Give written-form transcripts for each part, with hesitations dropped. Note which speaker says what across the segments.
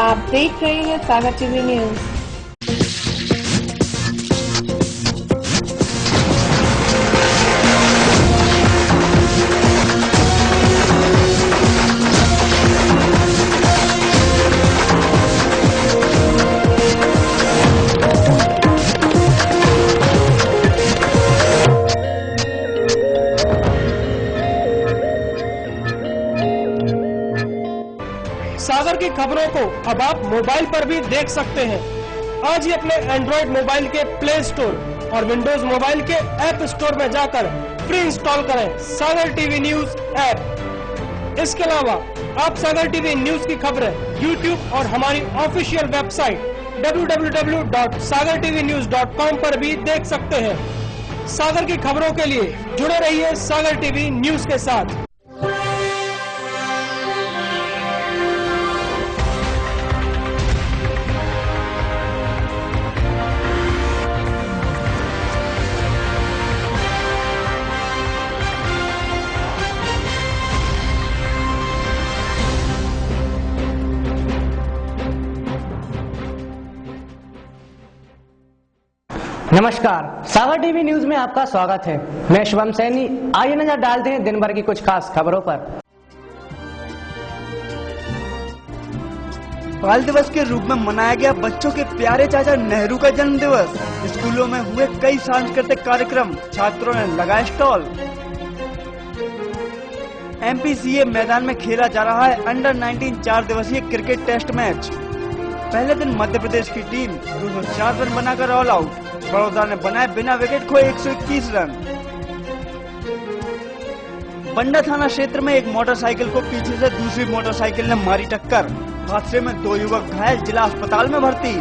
Speaker 1: आप देख रहे हैं सागर टीवी न्यूज।
Speaker 2: सागर की खबरों को अब आप मोबाइल पर भी देख सकते हैं। आज ही अपने एंड्रॉइड मोबाइल के प्ले स्टोर और विंडोज मोबाइल के ऐप स्टोर में जाकर फ्री इंस्टॉल करें सागर टीवी न्यूज ऐप। इसके अलावा आप सागर टीवी न्यूज की खबरें यूट्यूब और हमारी ऑफिशियल वेबसाइट www.sagartvnews.com पर भी देख सकते हैं। सागर की खबरों के लिए जुड़े रहिए सागर टीवी न्यूज के साथ।
Speaker 3: नमस्कार, सागर टीवी न्यूज में आपका स्वागत है। मैं शुभम सैनी। आइए नजर डालते हैं दिन भर की कुछ खास खबरों पर।
Speaker 4: बाल दिवस के रूप में मनाया गया बच्चों के प्यारे चाचा नेहरू का जन्म दिवस। स्कूलों में हुए कई सांस्कृतिक कार्यक्रम, छात्रों ने लगाए स्टॉल। एमपीसीए मैदान में खेला जा रहा है अंडर 19 4 दिवसीय क्रिकेट टेस्ट मैच। पहले दिन मध्य प्रदेश की टीम 204 रन बनाकर ऑल आउट। बड़ौदा ने बनाए बिना विकेट खोए 121 रन। बंडा थाना क्षेत्र में एक मोटरसाइकिल को पीछे से दूसरी मोटरसाइकिल ने मारी टक्कर। हादसे में 2 युवक घायल, जिला अस्पताल में भर्ती।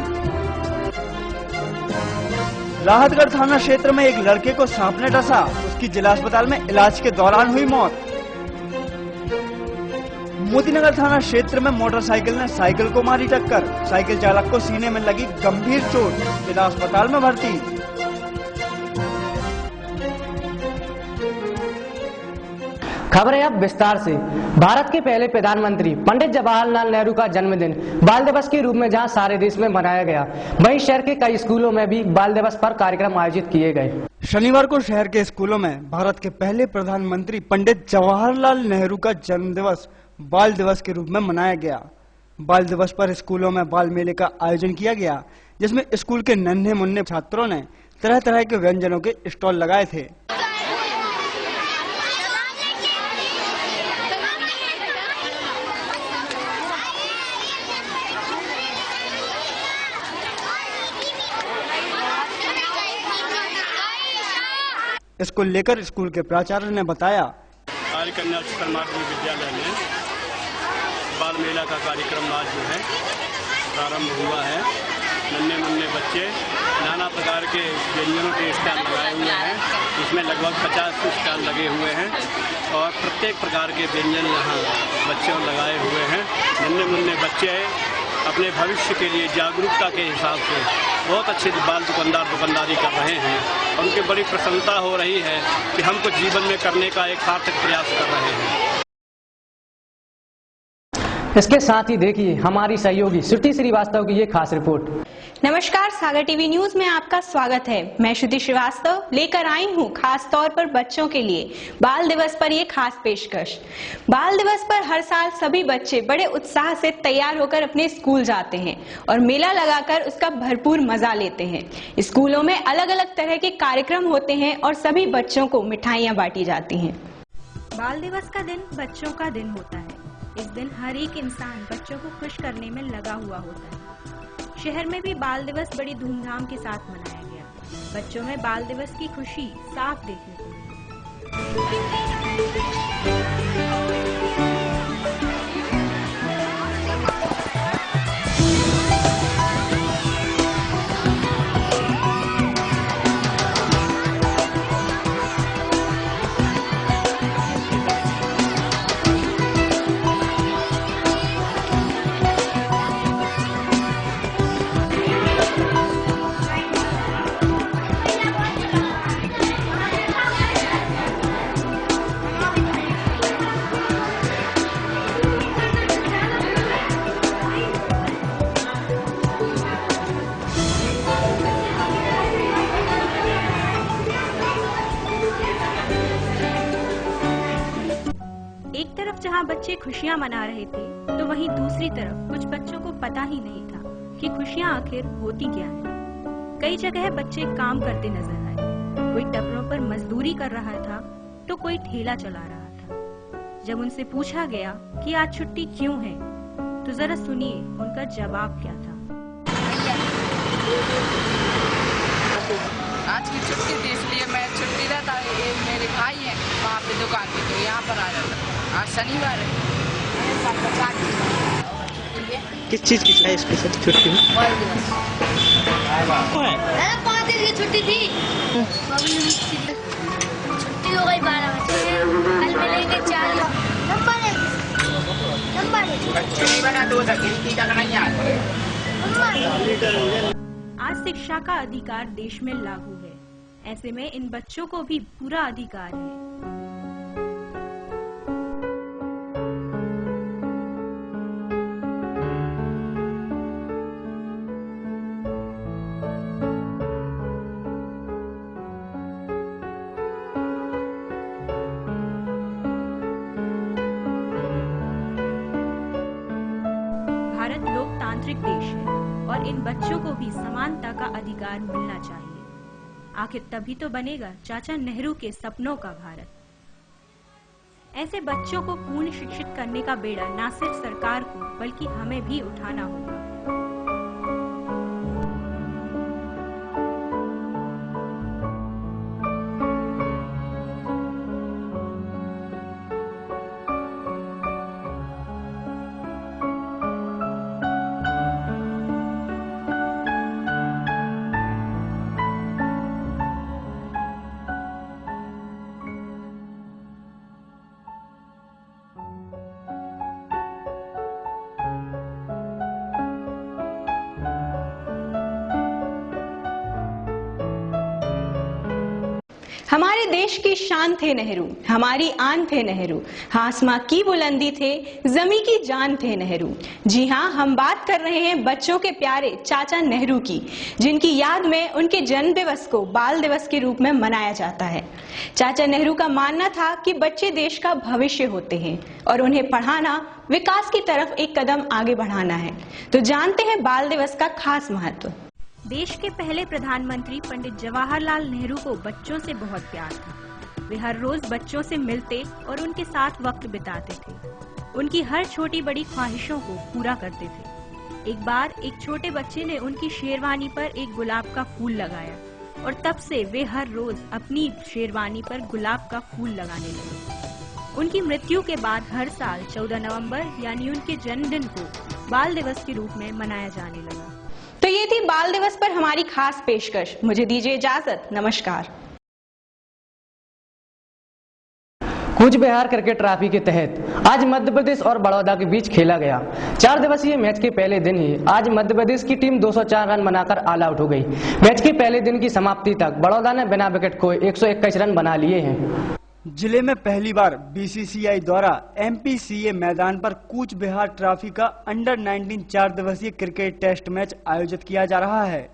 Speaker 4: राहतगढ़ थाना क्षेत्र में एक लड़के को सांप ने डसा, उसकी जिला अस्पताल में इलाज के दौरान हुई मौत। मोतीनगर थाना क्षेत्र में मोटरसाइकिल ने साइकिल को मारी टक्कर, साइकिल चालक को सीने में लगी गंभीर चोट, जिला अस्पताल में भर्ती।
Speaker 3: खबरें अब विस्तार से। भारत के पहले प्रधानमंत्री पंडित जवाहरलाल नेहरू का जन्मदिन बाल दिवस के रूप में जहां सारे देश में मनाया गया, वहीं शहर के कई स्कूलों में भी बाल दिवस पर कार्यक्रम आयोजित किए गए।
Speaker 4: शनिवार को शहर के स्कूलों में भारत के पहले प्रधानमंत्री पंडित जवाहरलाल नेहरू का जन्म दिवस बाल दिवस के रूप में मनाया गया। बाल दिवस पर स्कूलों में बाल मेले का आयोजन किया गया, जिसमें स्कूल के नन्हे मुन्ने छात्रों ने तरह तरह के व्यंजनों के स्टॉल लगाए थे। इसको लेकर स्कूल के प्राचार्य ने बताया,
Speaker 5: आर्य कन्या उच्चतर माध्यमिक विद्यालय में बाल मेला का कार्यक्रम आज जो है प्रारंभ हुआ है। नन्हे मुन्ने बच्चे नाना प्रकार के व्यंजनों के स्टॉल लगाए हुए हैं। इसमें लगभग 50 स्टॉल लगे हुए हैं और प्रत्येक प्रकार के व्यंजन यहाँ बच्चों लगाए हुए हैं। नन्हे मुन्ने बच्चे अपने भविष्य के लिए जागरूकता के हिसाब से बहुत अच्छे बाल दुकानदारी कर रहे हैं और उनकी बड़ी प्रसन्नता हो रही है कि हम कुछ जीवन में करने का एक सार्थक प्रयास कर रहे हैं।
Speaker 3: इसके साथ ही देखिए हमारी सहयोगी श्रुति श्रीवास्तव की ये खास रिपोर्ट।
Speaker 6: नमस्कार, सागर टीवी न्यूज में आपका स्वागत है। मैं श्रुति श्रीवास्तव लेकर आई हूँ खास तौर पर बच्चों के लिए बाल दिवस पर ये खास पेशकश। बाल दिवस पर हर साल सभी बच्चे बड़े उत्साह से तैयार होकर अपने स्कूल जाते हैं और मेला लगाकर उसका भरपूर मजा लेते हैं। स्कूलों में अलग अलग तरह के कार्यक्रम होते हैं और सभी बच्चों को मिठाइयाँ बांटी जाती हैं।
Speaker 7: बाल दिवस का दिन बच्चों का दिन होता है। इस दिन हर एक इंसान बच्चों को खुश करने में लगा हुआ होता है। शहर में भी बाल दिवस बड़ी धूमधाम के साथ मनाया गया। बच्चों में बाल दिवस की खुशी साफ देखने को मिली। जहां बच्चे खुशियां मना रहे थे तो वहीं दूसरी तरफ कुछ बच्चों को पता ही नहीं था कि खुशियां आखिर होती क्या है। कई जगह बच्चे काम करते नजर आए, कोई टपरों पर मजदूरी कर रहा था तो कोई ठेला चला रहा था। जब उनसे पूछा गया कि आज छुट्टी क्यों है तो जरा सुनिए उनका जवाब क्या था।
Speaker 8: आज की छुट्टी थी इसलिए मैं छुट्टी रहता है, ये मेरे भाई हैं वहाँ पे दुकान पे, तो यहाँ पर आ जाता। आज शनिवार है।
Speaker 9: किस चीज की है स्पेशल छुट्टी में?
Speaker 10: 5 दिन की छुट्टी थी, छुट्टी हो गई 12 बजे। कल मिलेंगे 4
Speaker 7: आज शिक्षा का अधिकार देश में लागू है, ऐसे में इन बच्चों को भी पूरा अधिकार है। भारत लोकतांत्रिक देश है और इन बच्चों को भी समानता का अधिकार मिलना चाहिए। आखिर तभी तो बनेगा चाचा नेहरू के सपनों का भारत। ऐसे बच्चों को पूर्ण शिक्षित करने का बेड़ा न सिर्फ सरकार को बल्कि हमें भी उठाना होगा।
Speaker 6: हमारे देश की शान थे नेहरू, हमारी आन थे नेहरू, आसमां की बुलंदी थे, जमी की जान थे नेहरू। जी हाँ, हम बात कर रहे हैं बच्चों के प्यारे चाचा नेहरू की, जिनकी याद में उनके जन्म दिवस को बाल दिवस के रूप में मनाया जाता है। चाचा नेहरू का मानना था कि बच्चे देश का भविष्य होते हैं और उन्हें पढ़ाना विकास की तरफ एक कदम आगे बढ़ाना है। तो जानते हैं बाल दिवस का खास महत्व।
Speaker 7: देश के पहले प्रधानमंत्री पंडित जवाहरलाल नेहरू को बच्चों से बहुत प्यार था। वे हर रोज बच्चों से मिलते और उनके साथ वक्त बिताते थे। उनकी हर छोटी बड़ी ख्वाहिशों को पूरा करते थे। एक बार एक छोटे बच्चे ने उनकी शेरवानी पर एक गुलाब का फूल लगाया और तब से वे हर रोज अपनी शेरवानी पर गुलाब का फूल लगाने लगे। उनकी मृत्यु के बाद हर साल 14 नवंबर यानी उनके जन्मदिन को बाल दिवस के रूप में मनाया जाने लगा।
Speaker 6: तो ये थी बाल दिवस पर हमारी खास पेशकश। मुझे दीजिए इजाजत, नमस्कार।
Speaker 3: कूच बिहार क्रिकेट ट्रॉफी के तहत आज मध्य प्रदेश और बड़ौदा के बीच खेला गया 4 दिवसीय मैच के पहले दिन ही आज मध्य प्रदेश की टीम 204 रन बनाकर ऑल आउट हो गई। मैच के पहले दिन की समाप्ति तक बड़ौदा ने बिना विकेट खोए 121 रन बना लिए हैं।
Speaker 4: जिले में पहली बार बीसीसीआई द्वारा एमपीसीए मैदान पर कूच बिहार ट्रॉफी का अंडर 19 4 दिवसीय क्रिकेट टेस्ट मैच आयोजित किया जा रहा है।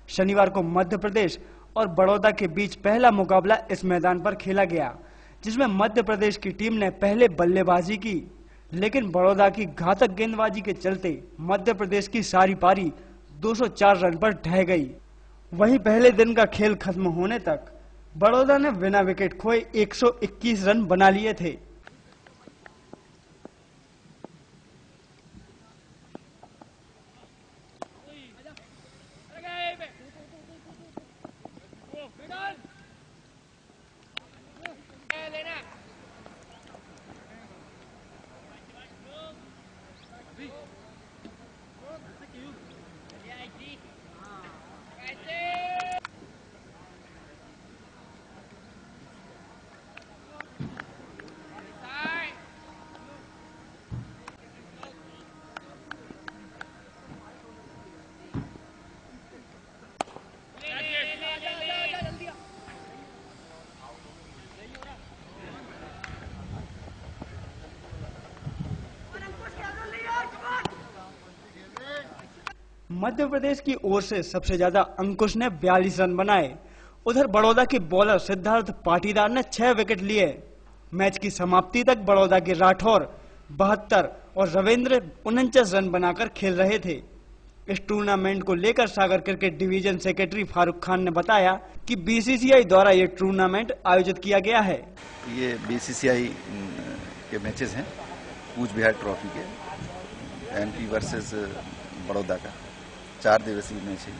Speaker 4: शनिवार को मध्य प्रदेश और बड़ौदा के बीच पहला मुकाबला इस मैदान पर खेला गया, जिसमें मध्य प्रदेश की टीम ने पहले बल्लेबाजी की, लेकिन बड़ौदा की घातक गेंदबाजी के चलते मध्य प्रदेश की सारी पारी 204 रन पर ढह गई। वहीं पहले दिन का खेल खत्म होने तक बड़ौदा ने बिना विकेट खोए 121 रन बना लिए थे। मध्य प्रदेश की ओर से सबसे ज्यादा अंकुश ने 42 रन बनाए। उधर बड़ौदा के बॉलर सिद्धार्थ पाटीदार ने 6 विकेट लिए। मैच की समाप्ति तक बड़ौदा के राठौर 72 और रविंद्र 49 रन बनाकर खेल रहे थे। इस टूर्नामेंट को लेकर Sagar cricket division secretary Farooq Khan ने बताया कि बीसीसीआई द्वारा ये टूर्नामेंट आयोजित किया गया है।
Speaker 11: ये बीसीसीआई के मैचेस हैं, कूच बिहार ट्रॉफी के, एमपी वर्सेस बड़ौदा का 4 दिवसीय मैच है।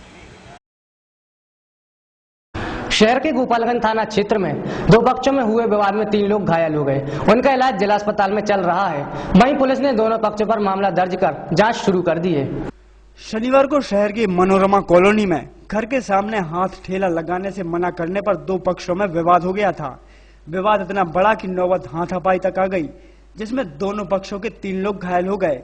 Speaker 3: शहर के गोपालगंज थाना क्षेत्र में 2 पक्षों में हुए विवाद में 3 लोग घायल हो गए। उनका इलाज जिला अस्पताल में चल रहा है। वहीं पुलिस ने दोनों पक्षों पर मामला दर्ज कर जांच शुरू कर दी है।
Speaker 4: शनिवार को शहर की मनोरमा कॉलोनी में घर के सामने हाथ ठेला लगाने से मना करने पर 2 पक्षों में विवाद हो गया था। विवाद इतना बड़ा कि नौबत हाथापाई तक आ गई, जिसमें दोनों पक्षों के 3 लोग घायल हो गए।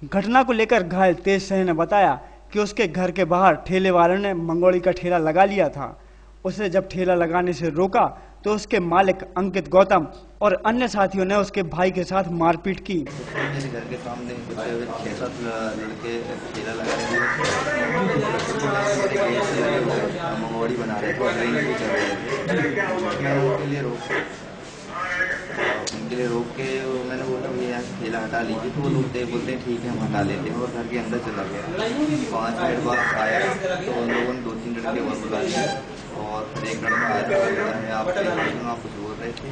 Speaker 4: घटना को लेकर घायल तेज सिंह ने बताया कि उसके घर के बाहर ठेले वालों ने मंगोड़ी का ठेला लगा लिया था। उसे जब ठेला लगाने से रोका तो उसके मालिक अंकित गौतम और अन्य साथियों ने उसके भाई के साथ मारपीट की।
Speaker 11: मेरे घर के सामने 6-7 लड़के ठेला लगा रहे थे, मंगोड़ी बना रहे थे, उनके लिए रोक के मैंने बोला भैया ठेला हटा लीजिए, तो वो लोग बोलते हैं ठीक है हम हटा लेते हैं, और घर के अंदर चला गया। 5 मिनट बाद आया तो उन लोगों ने 2-3 लड़के और बुला लिए, और फिर एक लड़का आया, आप कुछ बोल रहे थे,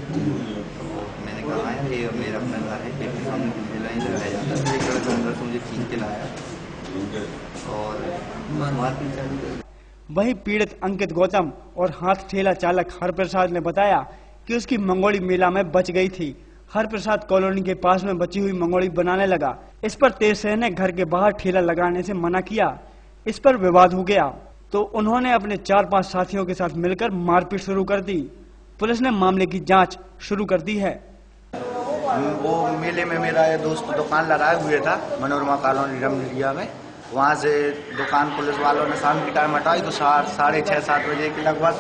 Speaker 11: तो मैंने कहा है ये मेरा अपना घर है, पेट के सामने ठेला ही लगाया जाता है। एक लड़का अंदर से मुझे खींच के लाया और मारपीट चालू।
Speaker 4: वहीं पीड़ित अंकित गौतम और हाथ ठेला चालक हरप्रसाद ने बताया कि उसकी मंगोड़ी मेला में बच गई थी। हरप्रसाद कॉलोनी के पास में बची हुई मंगोड़ी बनाने लगा। इस पर तेज सिंह ने घर के बाहर ठेला लगाने से मना किया। इस पर विवाद हो गया तो उन्होंने अपने 4-5 साथियों के साथ मिलकर मारपीट शुरू कर दी। पुलिस ने मामले की जांच शुरू कर दी है।
Speaker 12: वो मेले में मेरा दोस्त दुकान लगाए हुए था मनोरमा कॉलोनी रमनिया में। वहाँ से दुकान पुलिस वालों ने शाम की टाइम हटाई तो 6:30-7 बजे के लगभग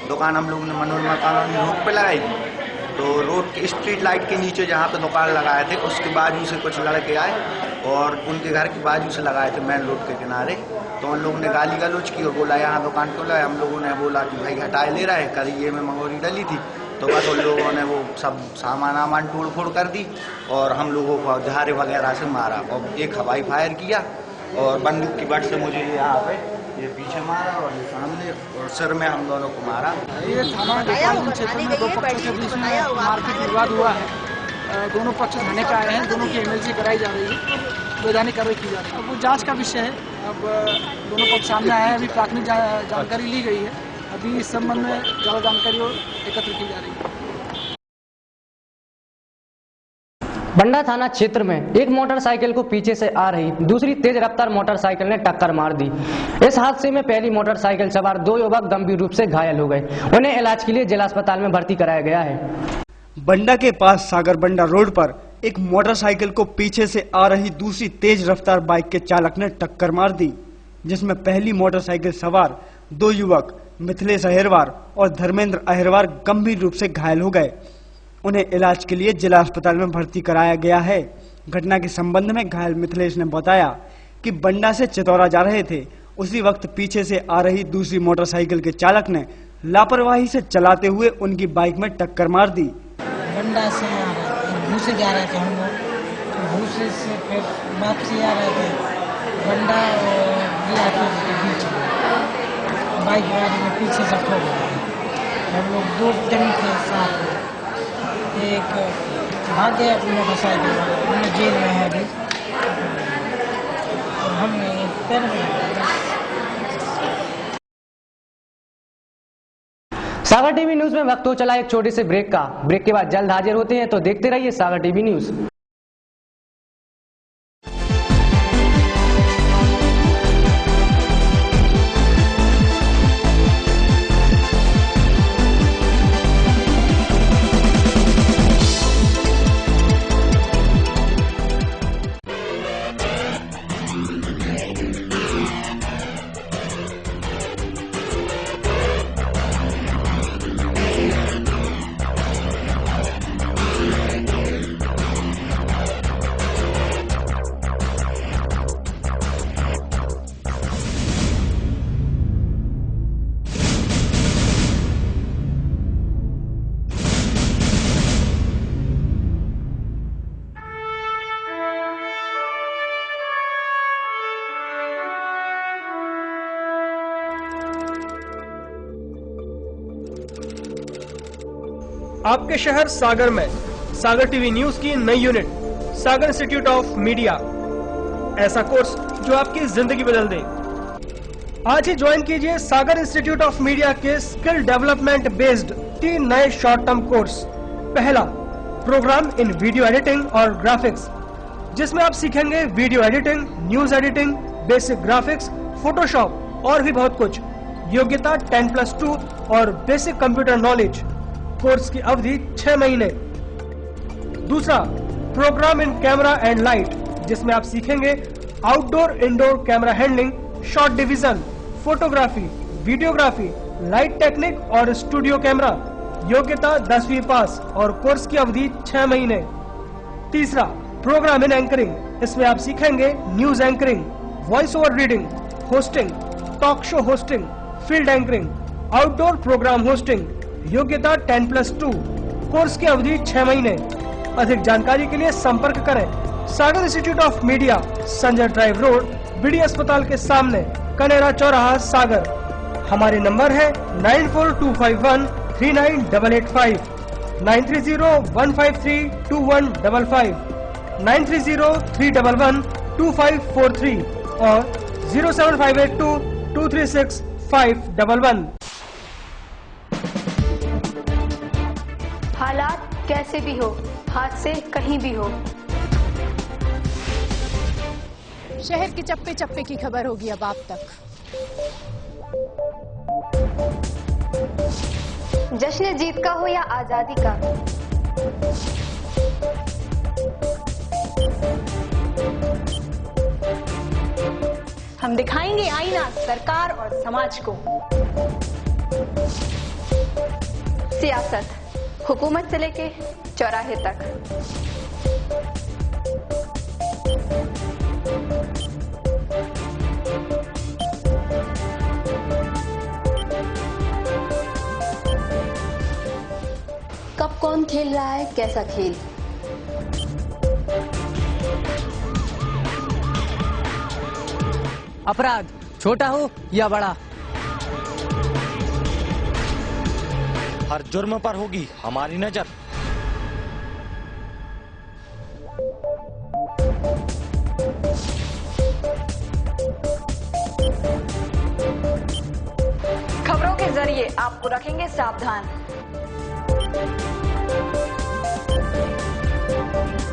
Speaker 12: दुकान हम लोगों ने मनोरमा कॉलोनी रोड पे लगाई। तो रोड के स्ट्रीट लाइट के नीचे जहाँ पे दुकान लगाए थे उसके बाजू से कुछ लड़के आए और उनके घर के बाजू से लगाए थे मेन रोड के किनारे। तो उन लोगों ने गाली गलौज की और बोला यहाँ दुकान खोला है। हम लोगों ने बोला कि भाई हटाए ले रहा है, करिए में मंगोड़ी डली थी। तो बस उन लोगों ने वो सब सामान तोड़ फोड़ कर दी और हम लोगों को झारे वगैरह से मारा और एक हवाई फायर किया और बंदूक की बट से मुझे यहाँ पे ये पीछे मारा और ये सामने और सिर में हम दोनों को मारा।
Speaker 13: ये थाना क्षेत्र में 2 पक्षों के बीच में मारपीट विवाद हुआ है। दोनों पक्ष थाने पे आए हैं, दोनों की एमएलसी कराई जा रही है, वैधानिक कार्रवाई की जा रही है। अब वो जांच का विषय है। अब दोनों पक्ष सामने आए हैं, अभी प्राथमिक जानकारी ली गई है। अभी इस संबंध में ज़्यादा जानकारी एकत्र की जा रही है।
Speaker 3: बंडा थाना क्षेत्र में एक मोटरसाइकिल को पीछे से आ रही दूसरी तेज रफ्तार मोटरसाइकिल ने टक्कर मार दी। इस हादसे में पहली मोटरसाइकिल सवार 2 युवक गंभीर रूप से घायल हो गए। उन्हें इलाज के लिए जिला अस्पताल में भर्ती कराया गया है।
Speaker 4: बंडा के पास सागर बंडा रोड पर एक मोटरसाइकिल को पीछे से आ रही दूसरी तेज रफ्तार बाइक के चालक ने टक्कर मार दी, जिसमें पहली मोटरसाइकिल सवार 2 युवक मिथिलेश अहिरवार और धर्मेंद्र अहिरवार गंभीर रूप से घायल हो गए। उन्हें इलाज के लिए जिला अस्पताल में भर्ती कराया गया है। घटना के संबंध में घायल मिथिलेश ने बताया कि बंडा से चितौरा जा रहे थे। उसी वक्त पीछे से आ रही दूसरी मोटरसाइकिल के चालक ने लापरवाही से चलाते हुए उनकी बाइक में टक्कर मार दी।
Speaker 14: बंडा से भूसे जा रहे थे हम लोग, भूसे से फिर वापसी आ रहे थे। बंडा के बीच बाइक वाले में पीछे से ठोक गया। हम लोग 2 जन के साथ, एक भाग गया मोटरसाइकिल वाला, जेल में है अभी, और हमने पैर में।
Speaker 3: सागर टीवी न्यूज में वक्त हो चला एक छोटे से ब्रेक का। ब्रेक के बाद जल्द हाजिर होते हैं, तो देखते रहिए सागर टीवी न्यूज।
Speaker 2: आपके शहर सागर में सागर टीवी न्यूज की नई unit Sagar institute of media, ऐसा कोर्स जो आपकी जिंदगी बदल दे। आज ही ज्वाइन कीजिए सागर इंस्टीट्यूट ऑफ मीडिया के स्किल डेवलपमेंट बेस्ड 3 नए शॉर्ट टर्म कोर्स। पहला, प्रोग्राम इन वीडियो एडिटिंग और ग्राफिक्स, जिसमें आप सीखेंगे video editing, news editing, basic graphics, Photoshop और भी बहुत कुछ। योग्यता 10+2 और बेसिक कंप्यूटर नॉलेज। कोर्स की अवधि 6 महीने। दूसरा, program in camera and light, जिसमें आप सीखेंगे outdoor indoor camera handling, shot division, photography, videography, light technique और स्टूडियो कैमरा। योग्यता 10वीं पास और कोर्स की अवधि 6 महीने। तीसरा, प्रोग्राम इन एंकरिंग, इसमें आप सीखेंगे news anchoring, voice over reading, hosting, talk show hosting, field anchoring, outdoor program hosting. योग्यता 10+2, कोर्स की अवधि 6 महीने। अधिक जानकारी के लिए संपर्क करें Sagar institute of media, Sanjay drive road, BD अस्पताल के सामने, कनेरा चौराहा, सागर। हमारे नंबर है 9425139885, 9301532155, 9303112543 और 07582236511।
Speaker 15: हालात कैसे भी हो, हाथ से कहीं भी हो,
Speaker 16: शहर के चप्पे चप्पे की खबर होगी अब आप तक।
Speaker 15: जश्न जीत का हो या आजादी का,
Speaker 6: हम दिखाएंगे आईना सरकार और समाज को।
Speaker 15: सियासत हुकूमत से लेके चौराहे तक। कब कौन खेल रहा है कैसा खेल,
Speaker 3: अपराध छोटा हो या बड़ा,
Speaker 17: हर जुर्म पर होगी हमारी नजर।
Speaker 15: खबरों के जरिए आपको रखेंगे सावधान।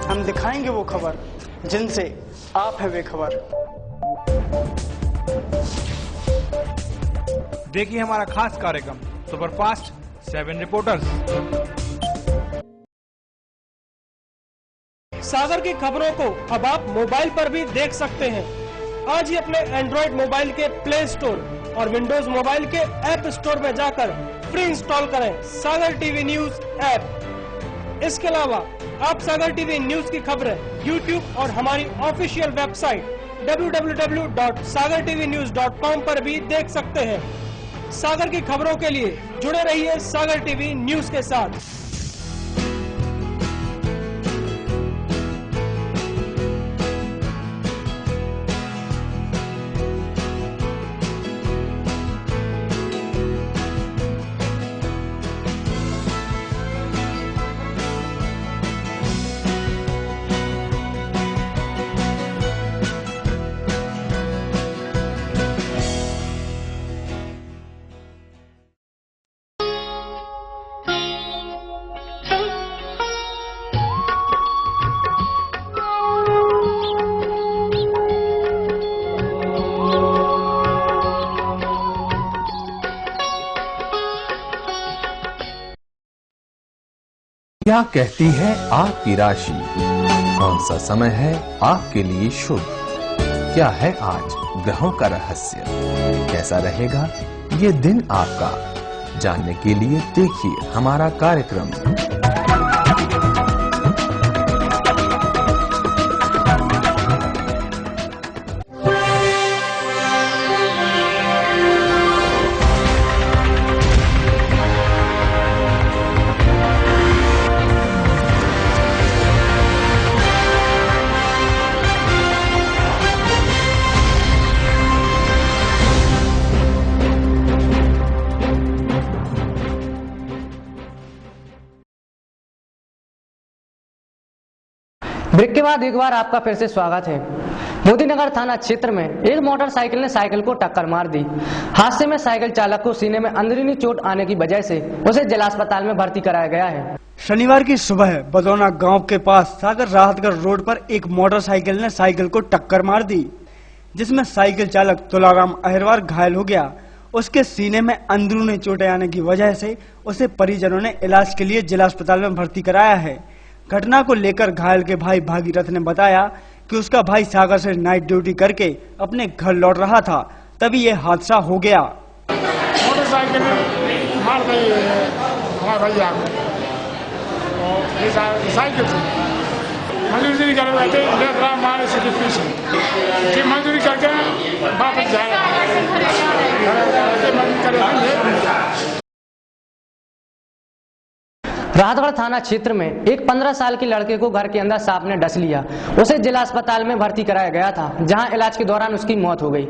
Speaker 4: हम दिखाएंगे वो खबर जिनसे आप है बेखबर।
Speaker 18: देखिए हमारा खास कार्यक्रम सुपरफास्ट 7 रिपोर्टर्स।
Speaker 2: सागर की खबरों को अब आप मोबाइल पर भी देख सकते हैं। आज ही अपने एंड्रॉइड मोबाइल के प्ले स्टोर और विंडोज मोबाइल के ऐप स्टोर में जाकर फ्री इंस्टॉल करें सागर टीवी न्यूज ऐप। इसके अलावा आप सागर टीवी न्यूज की खबरें YouTube और हमारी ऑफिशियल वेबसाइट www.sagartvnews.com पर भी देख सकते हैं। सागर की खबरों के लिए जुड़े रहिए सागर टीवी न्यूज के साथ।
Speaker 19: क्या कहती है आपकी राशि? कौन सा समय है आपके लिए शुभ? क्या है आज ग्रहों का रहस्य? कैसा रहेगा ये दिन आपका? जानने के लिए देखिए हमारा कार्यक्रम।
Speaker 3: ब्रेक के बाद एक बार आपका फिर से स्वागत है। मोदीनगर थाना क्षेत्र में एक मोटरसाइकिल ने साइकिल को टक्कर मार दी। हादसे में साइकिल चालक को सीने में अंदरूनी चोट आने की वजह से उसे जिला अस्पताल में भर्ती कराया गया है।
Speaker 4: शनिवार की सुबह बदौना गांव के पास सागर राहतगढ़ रोड पर एक मोटरसाइकिल ने साइकिल को टक्कर मार दी, जिसमें साइकिल चालक तुलाराम अहिरवार घायल हो गया। उसके सीने में अंदरूनी चोटें आने की वजह से उसे परिजनों ने इलाज के लिए जिला अस्पताल में भर्ती कराया है। घटना को लेकर घायल के भाई भागीरथ ने बताया कि उसका भाई सागर से नाइट ड्यूटी करके अपने घर लौट रहा था, तभी ये हादसा हो गया।
Speaker 20: मोटरसाइकिल मार गई हमारे भैया को, ये साइकिल थी मजदूरी कर रहे थे, देख रहा मारे से पीछे मजदूरी करके वापस जा
Speaker 3: राहतगढ़ थाना क्षेत्र में एक 15 साल के लड़के को घर के अंदर सांप ने डस लिया। उसे जिला अस्पताल में भर्ती कराया गया था, जहां इलाज के दौरान उसकी मौत हो गई।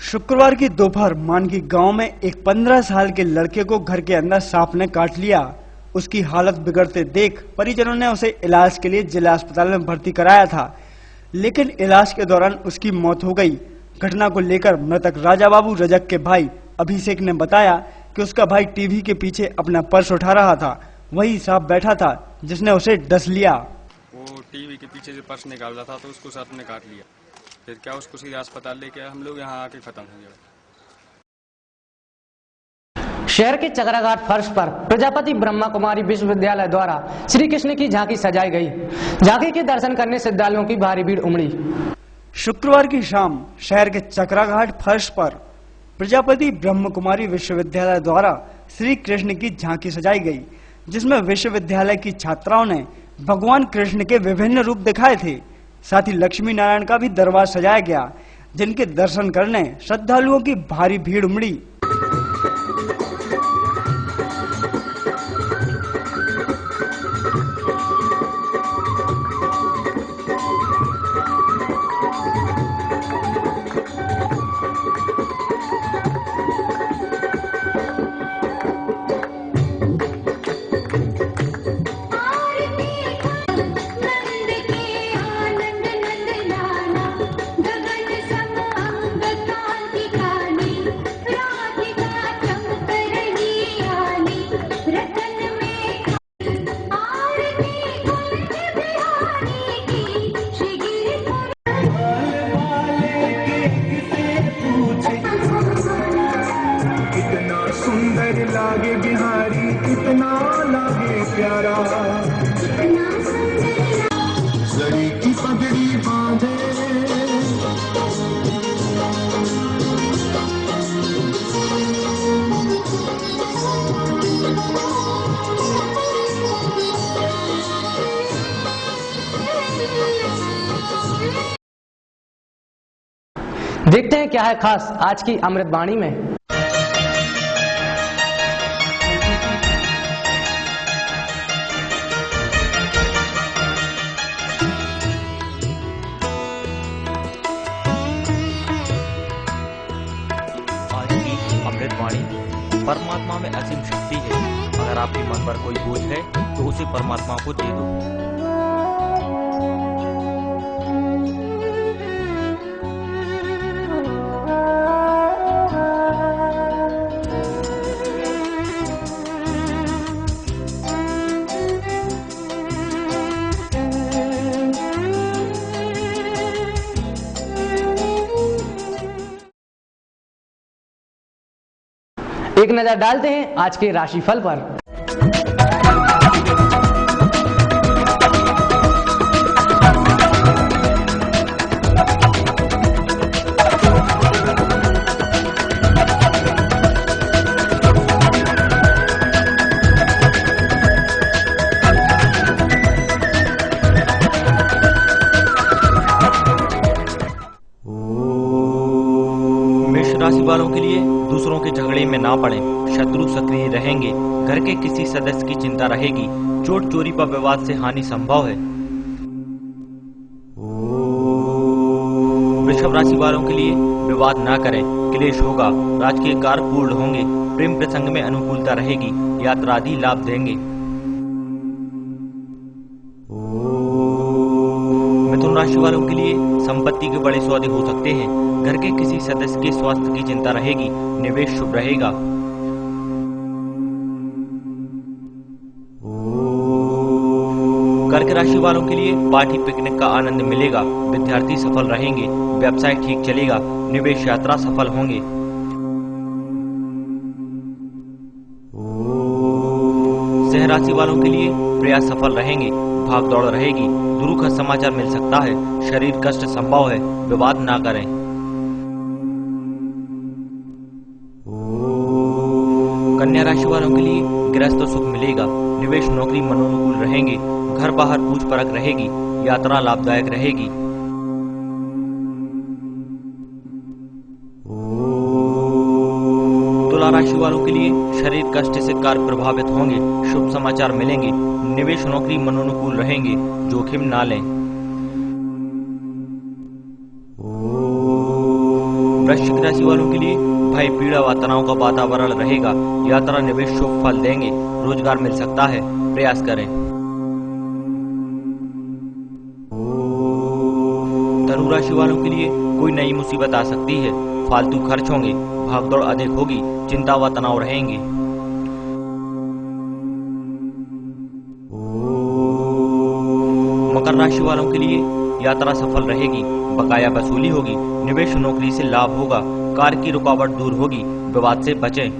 Speaker 4: शुक्रवार की दोपहर मानकी गांव में एक 15 साल के लड़के को घर के अंदर सांप ने काट लिया। उसकी हालत बिगड़ते देख परिजनों ने उसे इलाज के लिए जिला अस्पताल में भर्ती कराया था, लेकिन इलाज के दौरान उसकी मौत हो गई। घटना को लेकर मृतक राजा बाबू रजक के भाई अभिषेक ने बताया कि उसका भाई टीवी के पीछे अपना पर्स उठा रहा था, वही सांप बैठा था जिसने उसे डस लिया।
Speaker 21: वो टीवी के पीछे से पर्स निकाल रहा था तो उसको सांप ने काट लिया। फिर क्या उसको सीधा अस्पताल लेके हम लोग यहाँ आके खत्म हो गया।
Speaker 3: शहर के चकराघाट फर्श पर प्रजापति ब्रह्मा कुमारी विश्वविद्यालय द्वारा श्री कृष्ण की झांकी सजाई गई। झांकी के दर्शन करने श्रद्धालुओं की भारी भीड़ उमड़ी।
Speaker 4: शुक्रवार की शाम शहर के चकराघाट फर्श पर प्रजापति ब्रह्म कुमारी विश्वविद्यालय द्वारा श्री कृष्ण की झांकी सजाई गई, जिसमें विश्वविद्यालय की छात्राओं ने भगवान कृष्ण के विभिन्न रूप दिखाए थे। साथ ही लक्ष्मी नारायण का भी दरबार सजाया गया, जिनके दर्शन करने श्रद्धालुओं की भारी भीड़ उमड़ी।
Speaker 22: लागे बिहारी कितना लागे प्यारा, सरी की पगड़ी बांधे
Speaker 3: देखते हैं क्या है खास आज की अमृतवाणी में।
Speaker 17: परमात्मा में असीम शक्ति है। अगर आपके मन पर कोई बोझ है तो उसे परमात्मा को दे दो।
Speaker 3: एक नजर डालते हैं आज के राशिफल पर।
Speaker 17: मेष राशि वालों के लिए दूसरों के झगड़े में ना पड़े, शत्रु सक्रिय रहेंगे, घर के किसी सदस्य की चिंता रहेगी, चोट चोरी पर विवाद से हानि संभव है। वृषभ राशि वालों के लिए विवाद ना करें, क्लेश होगा, राजकीय कार्य पूर्ण होंगे, प्रेम प्रसंग में अनुकूलता रहेगी, यात्रा आदि लाभ देंगे। राशि वालों के लिए संपत्ति के बड़े सौदे हो सकते हैं। घर के किसी सदस्य के स्वास्थ्य की चिंता रहेगी। निवेश शुभ रहेगा। कर्क राशि वालों के लिए पार्टी पिकनिक का आनंद मिलेगा। विद्यार्थी सफल रहेंगे। व्यवसाय ठीक चलेगा। निवेश यात्रा सफल होंगे। सिंह राशि वालों के लिए प्रयास सफल रहेंगे। भाग दौड़ रहेगी। दुखद समाचार मिल सकता है। शरीर कष्ट संभव है। विवाद ना करें। कन्या राशि वालों के लिए गृहस्थ सुख मिलेगा। निवेश नौकरी मनोनुकूल रहेंगे। घर बाहर पूछ परख रहेगी। यात्रा लाभदायक रहेगी। तुला राशि वालों के लिए शरीर कष्ट से कार्य प्रभावित होंगे। शुभ समाचार मिलेंगे। निवेश नौकरी मनोनुकूल रहेंगे। जोखिम ना लें। वृश्चिक राशि वालों के लिए भय पीड़ा व तनाव का वातावरण रहेगा। यात्रा निवेश शुभ फल देंगे। रोजगार मिल सकता है। प्रयास करें। धनु राशि वालों के लिए कोई नई मुसीबत आ सकती है। फालतू खर्च होंगे। भागदौड़ अधिक होगी। चिंता व तनाव रहेंगे। मकर राशि वालों के लिए यात्रा सफल रहेगी। बकाया वसूली होगी। निवेश नौकरी से लाभ होगा। कार्य की रुकावट दूर होगी। विवाद से बचें।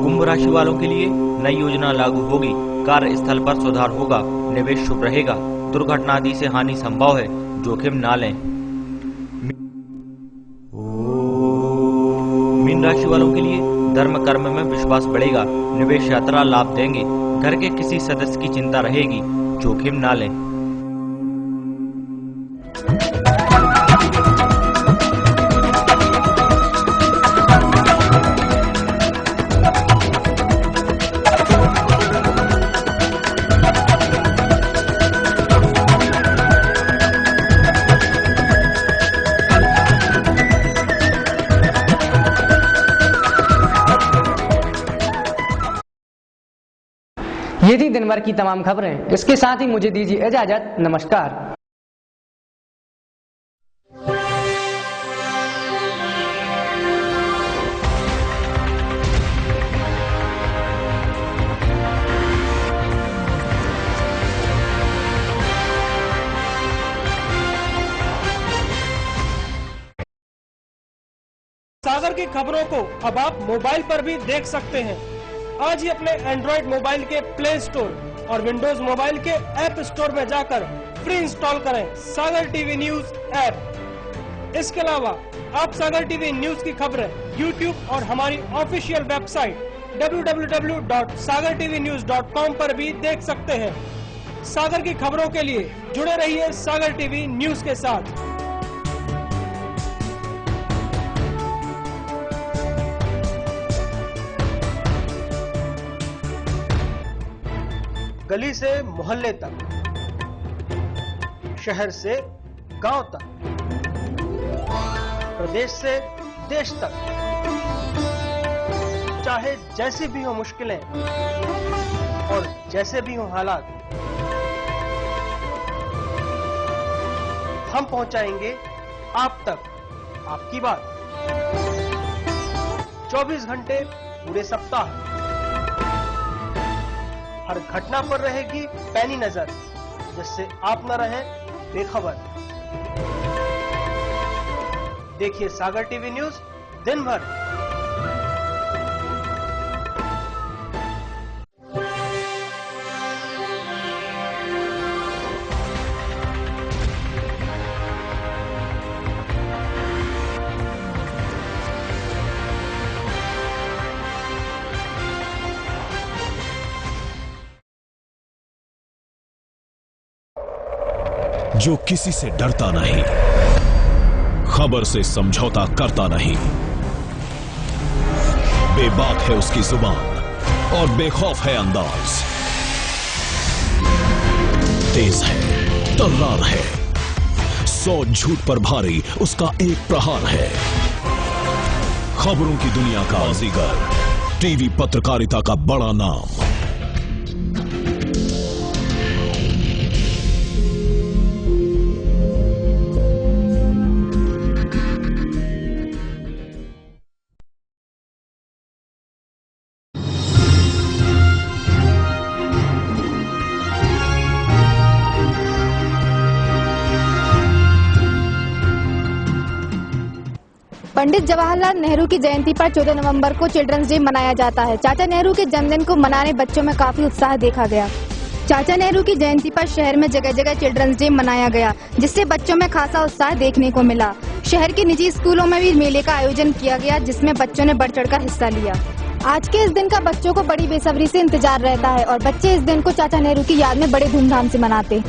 Speaker 17: कुंभ राशि वालों के लिए नई योजना लागू होगी। कार्य स्थल पर सुधार होगा। निवेश शुभ रहेगा। दुर्घटना आदि से हानि संभव है। जोखिम ना लें। मीन राशि वालों के लिए धर्म कर्म में विश्वास बढ़ेगा। निवेश यात्रा लाभ देंगे। घर के किसी सदस्य की चिंता रहेगी। जोखिम ना लें।
Speaker 3: ये थी दिन भर की तमाम खबरें। इसके साथ ही मुझे दीजिए इजाजत। नमस्कार।
Speaker 2: सागर की खबरों को अब आप मोबाइल पर भी देख सकते हैं। आज ही अपने एंड्रॉइड मोबाइल के प्ले स्टोर और विंडोज मोबाइल के ऐप स्टोर में जाकर फ्री इंस्टॉल करें सागर टीवी न्यूज ऐप। इसके अलावा आप सागर टीवी न्यूज की खबरें YouTube और हमारी ऑफिशियल वेबसाइट www.sagartvnews.com पर भी देख सकते हैं। सागर की खबरों के लिए जुड़े रहिए सागर टीवी न्यूज के साथ। गली से मोहल्ले तक, शहर से गांव तक, प्रदेश से देश तक, चाहे जैसी भी हो मुश्किलें और जैसे भी हो हालात, हम पहुंचाएंगे आप तक आपकी बात। 24 घंटे पूरे सप्ताह हर घटना पर रहेगी पैनी नजर, जिससे आप न रहें बेखबर। देखिए सागर टीवी न्यूज दिन भर।
Speaker 1: जो किसी से डरता नहीं, खबर से समझौता करता नहीं, बेबाक है उसकी जुबान और बेखौफ है अंदाज, तेज है, तर्रार है, 100 झूठ पर भारी उसका एक प्रहार है। खबरों की दुनिया का बाजीगर, टीवी पत्रकारिता का बड़ा नाम,
Speaker 5: पंडित जवाहरलाल नेहरू की जयंती पर 14 नवंबर को चिल्ड्रंस डे मनाया जाता है। चाचा नेहरू के जन्मदिन को मनाने बच्चों में काफी उत्साह देखा गया। चाचा नेहरू की जयंती पर शहर में जगह जगह चिल्ड्रंस डे मनाया गया, जिससे बच्चों में खासा उत्साह देखने को मिला। शहर के निजी स्कूलों में भी मेले का आयोजन किया गया, जिसमें बच्चों ने बढ़ चढ़कर हिस्सा लिया। आज के इस दिन का बच्चों को बड़ी बेसब्री से इंतजार रहता है और बच्चे इस दिन को चाचा नेहरू की याद में बड़े धूमधाम से मनाते।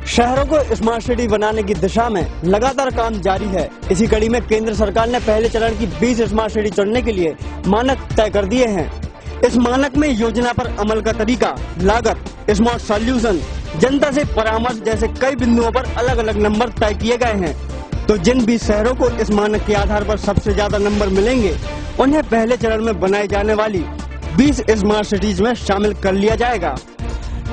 Speaker 4: शहरों को स्मार्ट सिटी बनाने की दिशा में लगातार काम जारी है। इसी कड़ी में केंद्र सरकार ने पहले चरण की 20 स्मार्ट सिटी चुनने के लिए मानक तय कर दिए हैं। इस मानक में योजना पर अमल का तरीका, लागत, स्मार्ट सॉल्यूशन, जनता से परामर्श जैसे कई बिंदुओं पर अलग अलग नंबर तय किए गए हैं। तो जिन 20 शहरों को इस मानक के आधार पर सबसे ज्यादा नंबर मिलेंगे, उन्हें पहले चरण में बनाई जाने वाली 20 स्मार्ट सिटीज में शामिल कर लिया जाएगा।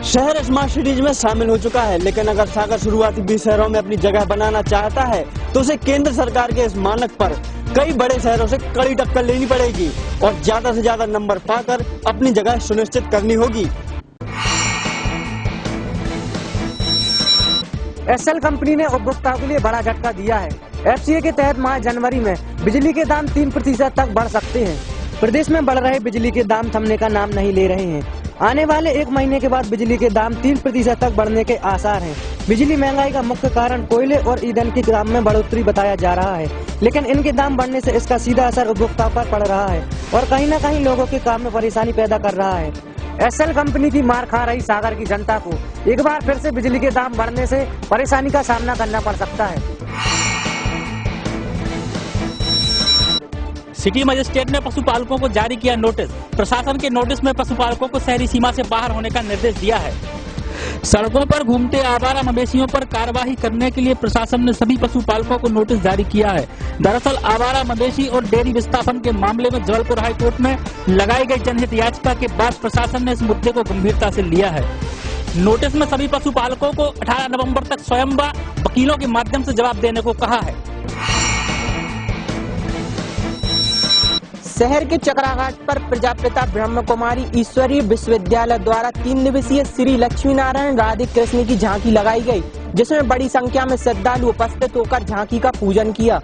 Speaker 4: शहर स्मार्ट सिटीज में शामिल हो चुका है, लेकिन अगर सागर शुरुआती 20 शहरों में अपनी जगह बनाना चाहता है तो उसे केंद्र सरकार के इस मानक पर कई बड़े शहरों से कड़ी टक्कर लेनी पड़ेगी और ज्यादा से ज्यादा नंबर पाकर अपनी जगह सुनिश्चित करनी होगी।
Speaker 3: एसएल कंपनी ने उपभोक्ताओं के लिए बड़ा झटका दिया है। एफसीए के तहत माह जनवरी में बिजली के दाम 3% तक बढ़ सकते हैं। प्रदेश में बढ़ रहे बिजली के दाम थमने का नाम नहीं ले रहे हैं। आने वाले 1 महीने के बाद बिजली के दाम 3% तक बढ़ने के आसार हैं। बिजली महंगाई का मुख्य कारण कोयले और ईंधन के दाम में बढ़ोतरी बताया जा रहा है, लेकिन इनके दाम बढ़ने से इसका सीधा असर उपभोक्ताओं पर पड़ रहा है और कहीं न कहीं लोगों के काम में परेशानी पैदा कर रहा है। एसएल कंपनी की मार खा रही सागर की जनता को एक बार फिर से बिजली के दाम बढ़ने से परेशानी का सामना करना पड़ सकता है।
Speaker 8: सिटी मजिस्ट्रेट ने पशुपालकों को जारी किया नोटिस। प्रशासन के नोटिस में पशुपालकों को शहरी सीमा से बाहर होने का निर्देश दिया है। सड़कों पर घूमते आवारा मवेशियों पर कार्रवाई करने के लिए प्रशासन ने सभी पशुपालकों को नोटिस जारी किया है। दरअसल आवारा मवेशी और डेयरी विस्थापन के मामले में जबलपुर हाईकोर्ट में लगाई गई जनहित याचिका के बाद प्रशासन ने इस मुद्दे को गंभीरता से लिया है। नोटिस में सभी पशुपालकों को 18 नवंबर तक स्वयं व वकीलों के माध्यम से जवाब देने को कहा है।
Speaker 23: शहर के चक्राघाट पर प्रजापिता ब्रह्म कुमारी ईश्वरीय विश्वविद्यालय द्वारा 3 दिवसीय श्री लक्ष्मी नारायण राधे कृष्ण की झांकी लगाई गई, जिसमें बड़ी संख्या में श्रद्धालु उपस्थित होकर झांकी का पूजन किया।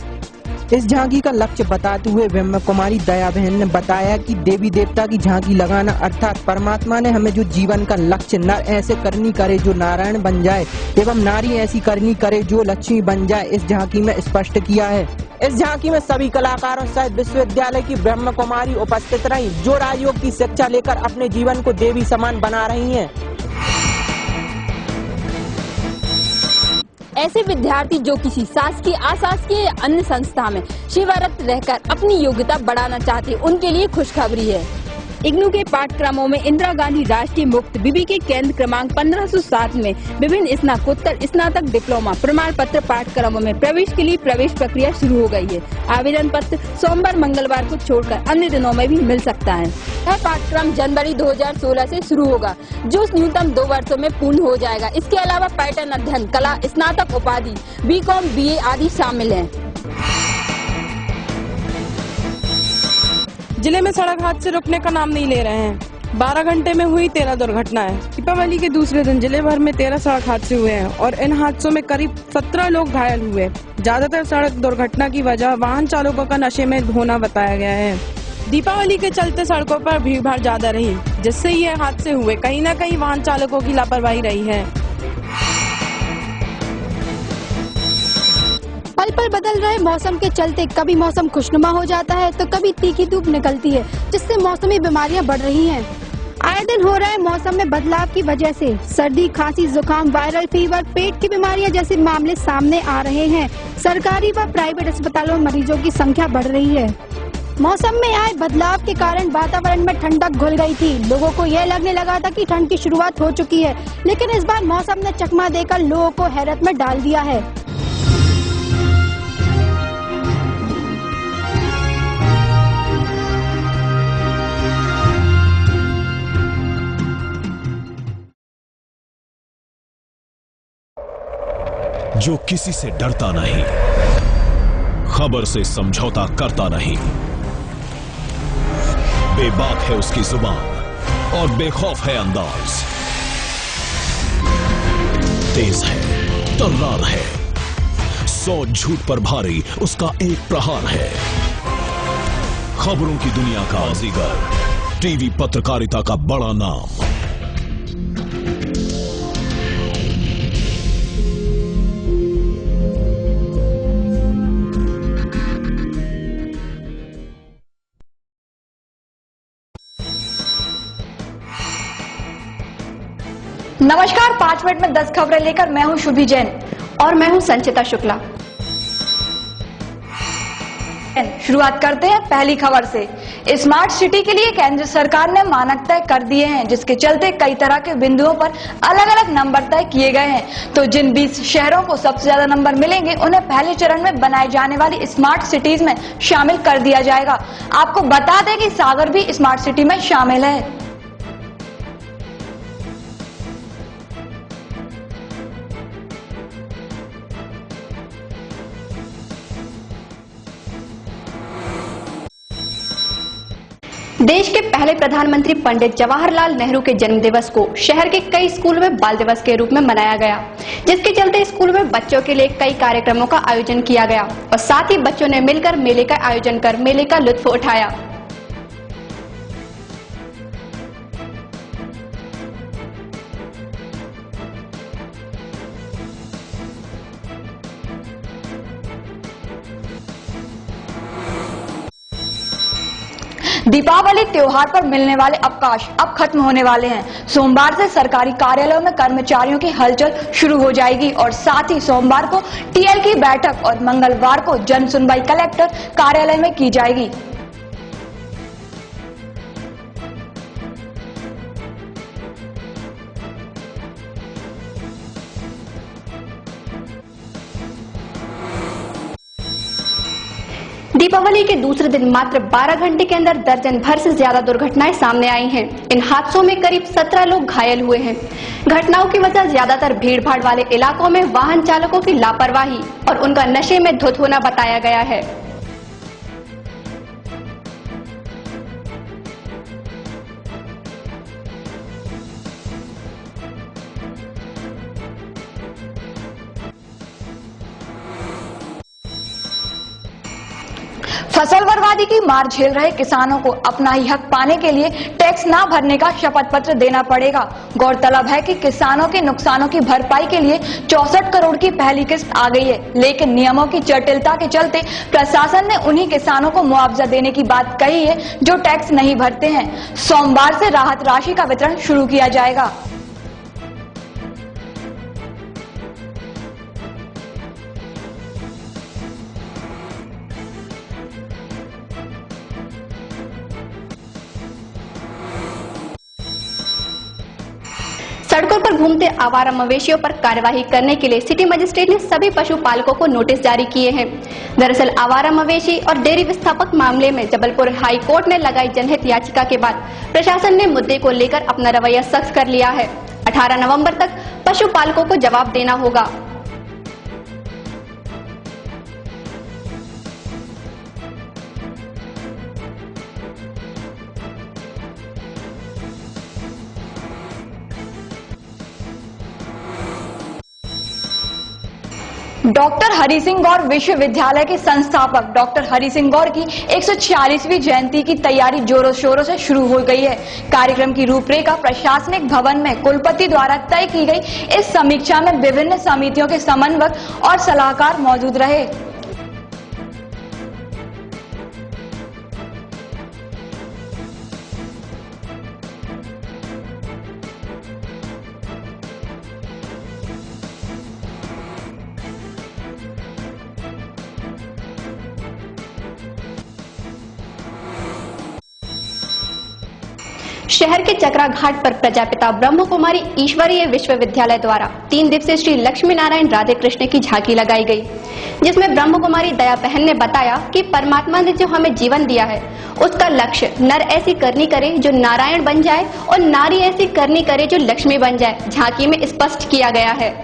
Speaker 23: इस झांकी का लक्ष्य बताते हुए ब्रह्म कुमारी दया बहन ने बताया कि देवी देवता की झांकी लगाना अर्थात परमात्मा ने हमें जो जीवन का लक्ष्य नर ऐसे करनी करे जो नारायण बन जाए एवं नारी ऐसी करनी करे जो लक्ष्मी बन जाए, इस झांकी में स्पष्ट किया है। इस झांकी में सभी कलाकारों सहित विश्वविद्यालय की ब्रह्म कुमारी उपस्थित रही, जो राजयोग की शिक्षा लेकर अपने जीवन को देवी समान बना रही हैं।
Speaker 24: ऐसे विद्यार्थी जो किसी शासकीय, अशासकीय या अन्य संस्था में सेवारत रहकर अपनी योग्यता बढ़ाना चाहते, उनके लिए खुशखबरी है। इग्नू के पाठ्यक्रमों में इंदिरा गांधी राष्ट्रीय मुक्त बीबी के केंद्र क्रमांक 1507 में विभिन्न स्नातकोत्तर, स्नातक, डिप्लोमा प्रमाण पत्र पाठ्यक्रमों में प्रवेश के लिए प्रवेश प्रक्रिया शुरू हो गई है। आवेदन पत्र सोमवार, मंगलवार को छोड़कर अन्य दिनों में भी मिल सकता है। यह पाठ्यक्रम जनवरी 2016 से शुरू होगा, जो न्यूनतम 2 वर्षों में पूर्ण हो जाएगा। इसके अलावा पैटर्न अध्ययन, कला, स्नातक उपाधि, बीकॉम, बीए आदि शामिल है।
Speaker 25: जिले में सड़क हादसे रुकने का नाम नहीं ले रहे हैं। 12 घंटे में हुई 13 दुर्घटनाएं। दीपावली के दूसरे दिन जिले भर में 13 सड़क हादसे हुए हैं और इन हादसों में करीब 17 लोग घायल हुए। ज्यादातर सड़क दुर्घटना की वजह वाहन चालकों का नशे में होना बताया गया है। दीपावली के चलते सड़कों पर भीड़ भाड़ ज्यादा रही, जिससे ये हादसे हुए। कहीं न कहीं वाहन चालकों की लापरवाही रही है।
Speaker 5: पल पल बदल रहे मौसम के चलते कभी मौसम खुशनुमा हो जाता है तो कभी तीखी धूप निकलती है, जिससे मौसमी बीमारियां बढ़ रही हैं। आए दिन हो रहे मौसम में बदलाव की वजह से सर्दी, खांसी, जुकाम, वायरल फीवर, पेट की बीमारियां जैसे मामले सामने आ रहे हैं। सरकारी व प्राइवेट अस्पतालों में मरीजों की संख्या बढ़ रही है। मौसम में आए बदलाव के कारण वातावरण में ठंडक घुल गई थी। लोगों को यह लगने लगा था कि ठंड की शुरुआत हो चुकी है, लेकिन इस बार मौसम ने चकमा देकर लोगों को हैरत में डाल दिया है।
Speaker 1: जो किसी से डरता नहीं, खबर से समझौता करता नहीं, बेबाक है उसकी जुबान और बेखौफ है अंदाज, तेज है, तर्रार है, 100 झूठ पर भारी उसका एक प्रहार है। खबरों की दुनिया का बाजीगर, टीवी पत्रकारिता का बड़ा नाम।
Speaker 15: नमस्कार, 5 मिनट में 10 खबरें लेकर मैं हूं शुभी जैन
Speaker 6: और मैं हूं संचिता शुक्ला।
Speaker 15: शुरुआत करते हैं पहली खबर से। स्मार्ट सिटी के लिए केंद्र सरकार ने मानक तय कर दिए हैं, जिसके चलते कई तरह के बिंदुओं पर अलग अलग नंबर तय किए गए हैं। तो जिन 20 शहरों को सबसे ज्यादा नंबर मिलेंगे उन्हें पहले चरण में बनाए जाने वाली स्मार्ट सिटीज में शामिल कर दिया जाएगा। आपको बता दें कि सागर भी स्मार्ट सिटी में शामिल है।
Speaker 6: देश के पहले प्रधानमंत्री पंडित जवाहरलाल नेहरू के जन्म दिवस को शहर के कई स्कूलों में बाल दिवस के रूप में मनाया गया, जिसके चलते स्कूलों में बच्चों के लिए कई कार्यक्रमों का आयोजन किया गया और साथ ही बच्चों ने मिलकर मेले का आयोजन कर मेले का लुत्फ उठाया।
Speaker 15: दीपावली त्योहार पर मिलने वाले अवकाश अब खत्म होने वाले हैं। सोमवार से सरकारी कार्यालयों में कर्मचारियों की हलचल शुरू हो जाएगी और साथ ही सोमवार को टीएल की बैठक और मंगलवार को जन सुनवाई कलेक्टर कार्यालय में की जाएगी।
Speaker 6: दीपावली के दूसरे दिन मात्र 12 घंटे के अंदर दर्जन भर से ज्यादा दुर्घटनाएं सामने आई हैं। इन हादसों में करीब 17 लोग घायल हुए हैं। घटनाओं की वजह ज्यादातर भीड़भाड़ वाले इलाकों में वाहन चालकों की लापरवाही और उनका नशे में धुत होना बताया गया है।
Speaker 15: फसल बर्बादी की मार झेल रहे किसानों को अपना ही हक पाने के लिए टैक्स न भरने का शपथ पत्र देना पड़ेगा। गौरतलब है कि किसानों के नुकसानों की भरपाई के लिए 64 करोड़ की पहली किस्त आ गई है, लेकिन नियमों की जटिलता के चलते प्रशासन ने उन्हीं किसानों को मुआवजा देने की बात कही है जो टैक्स नहीं भरते हैं। सोमवार से राहत राशि का वितरण शुरू किया जाएगा।
Speaker 6: सड़कों पर घूमते आवारा मवेशियों पर कार्यवाही करने के लिए सिटी मजिस्ट्रेट ने सभी पशुपालकों को नोटिस जारी किए हैं। दरअसल आवारा मवेशी और डेयरी विस्थापक मामले में जबलपुर हाई कोर्ट ने लगाई जनहित याचिका के बाद प्रशासन ने मुद्दे को लेकर अपना रवैया सख्त कर लिया है। 18 नवंबर तक पशुपालकों को जवाब देना होगा।
Speaker 15: डॉक्टर हरि सिंह गौर विश्वविद्यालय के संस्थापक डॉक्टर हरि सिंह गौर की 146वीं जयंती की तैयारी जोरों शोरों से शुरू हो गई है। कार्यक्रम की रूपरेखा प्रशासनिक भवन में कुलपति द्वारा तय की गई। इस समीक्षा में विभिन्न समितियों के समन्वयक और सलाहकार मौजूद रहे।
Speaker 6: शहर के चकरा घाट पर प्रजापिता ब्रह्म कुमारी ईश्वरीय विश्वविद्यालय द्वारा 3 दिवसीय श्री लक्ष्मी नारायण राधे कृष्ण की झांकी लगाई गई, जिसमें ब्रह्म कुमारी दया बहन ने बताया कि परमात्मा ने जो हमें जीवन दिया है उसका लक्ष्य नर ऐसी करनी करे जो नारायण बन जाए और नारी ऐसी करनी करे जो लक्ष्मी बन जाए, झांकी में स्पष्ट किया गया है।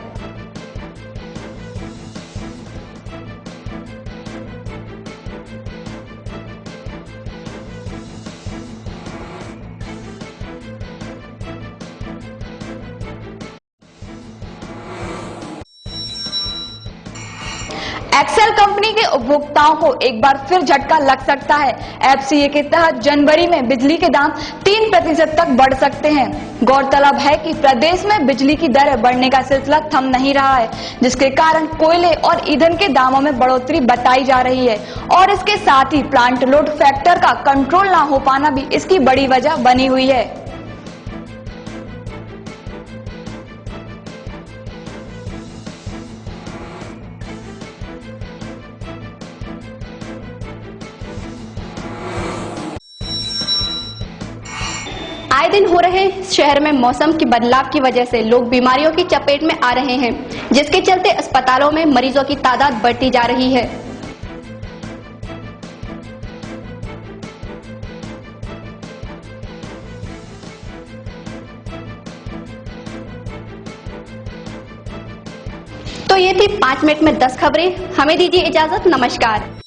Speaker 15: एक्सेल कंपनी के उपभोक्ताओं को एक बार फिर झटका लग सकता है। एफसीए के तहत जनवरी में बिजली के दाम 3% तक बढ़ सकते हैं। गौरतलब है कि प्रदेश में बिजली की दरें बढ़ने का सिलसिला थम नहीं रहा है, जिसके कारण कोयले और ईंधन के दामों में बढ़ोतरी बताई जा रही है और इसके साथ ही प्लांट लोड फैक्टर का कंट्रोल न हो पाना भी इसकी बड़ी वजह बनी हुई है।
Speaker 7: आए दिन हो रहे शहर में मौसम के बदलाव की वजह से लोग बीमारियों की चपेट में आ रहे हैं, जिसके चलते अस्पतालों में मरीजों की तादाद बढ़ती जा रही है। तो ये थी 5 मिनट में 10 खबरें। हमें दीजिए इजाजत। नमस्कार।